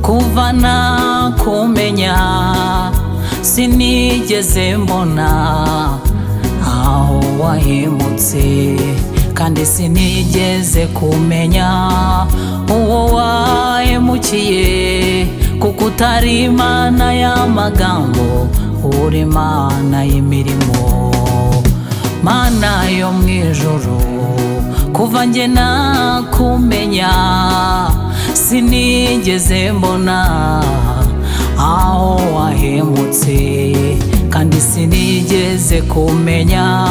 kuva nakumenya sinigeze mbona aho wahemutse, kandi sinigeze kumenya uwo wahemukiye, kuko utari Imana y'amagambo, uri Imana y'imirimo. Mana yo mwijuru, kuva njye nakumenya sinigeze mbona aho wahemutse, kandi sinigeze kumenya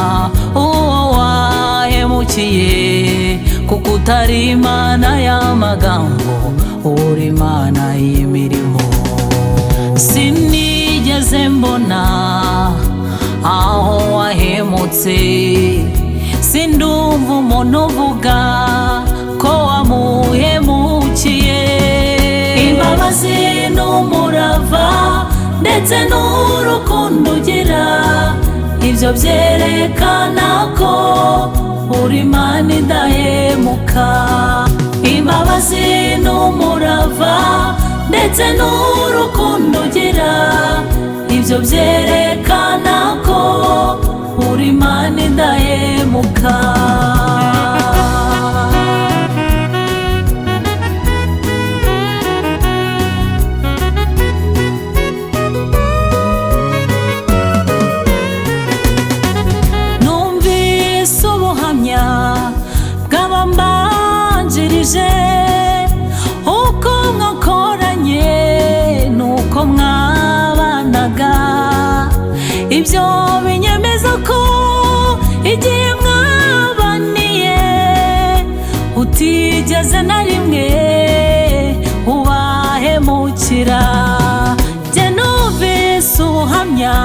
uwo wahemukiye, kuko utari Imana y'amagambo, uri Imana y'imirimo. Sinigeze mbona aho wahemutse, sindumva umuntu uvuga ko wamuhemukiye. Imbabazi n'umurava ndetse n'urukundo ugira, ibyo byerekana ko uri Imana idahemuka. Imbabazi n'umurava ndetse n'urukundo ugira, ibyo byerekana ko uri Imana idahemuka. Numvise ubuhamya bw'abambanjirije, uko mwakoranye nuko mwabanaga, ibyo binyemeza ko igihe mwabaniye utigeze na rimwe ubahemukira. Jye numvise ubuhamya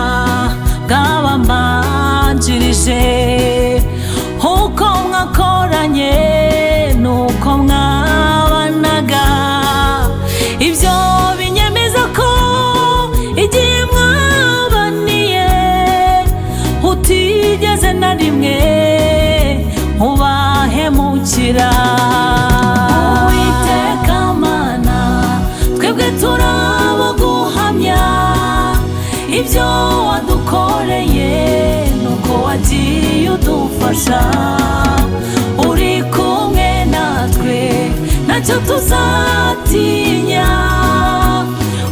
bw'abambanjirije, uko mwakoranye nuko mwabanaga, ibyo binyemeza ko igihe mwabaniye utigeze na rimwe ubahemukira. Uwiteka Mana, twebwe turabo guhamya ibyo wadukoreye, nuko wagiye udufasha, uri kumwe natwe ntacyo tuzatinya,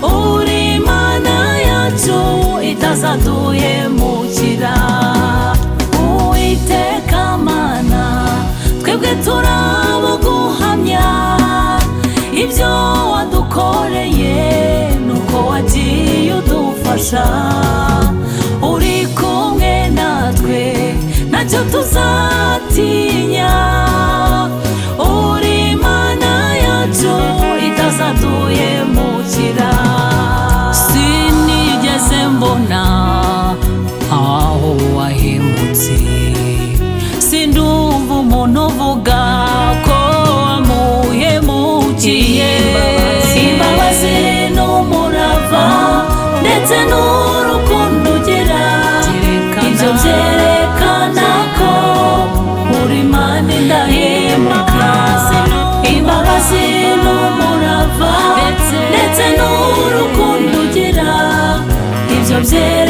uri Imana yacu itazaduhemukira. Uwiteka Mana, twebwe turabo guhamya ibyo wadukoreye, nuko wagiye udufasha, uri kumwe natwe ntacyo tuzatinya, uri Imana yacu itazaduhemukira. Sinigeze mbona aho wahemutse, sindumva umuntu uvuga ko wamuhemukiye. Imbabazi n'umurava ndetse n'urukundo ugira, ibyo byerekana ko uri Imana idahemuka. Imbabazi n'umurava ndetse n'urukundo ugira, ibyo byerekana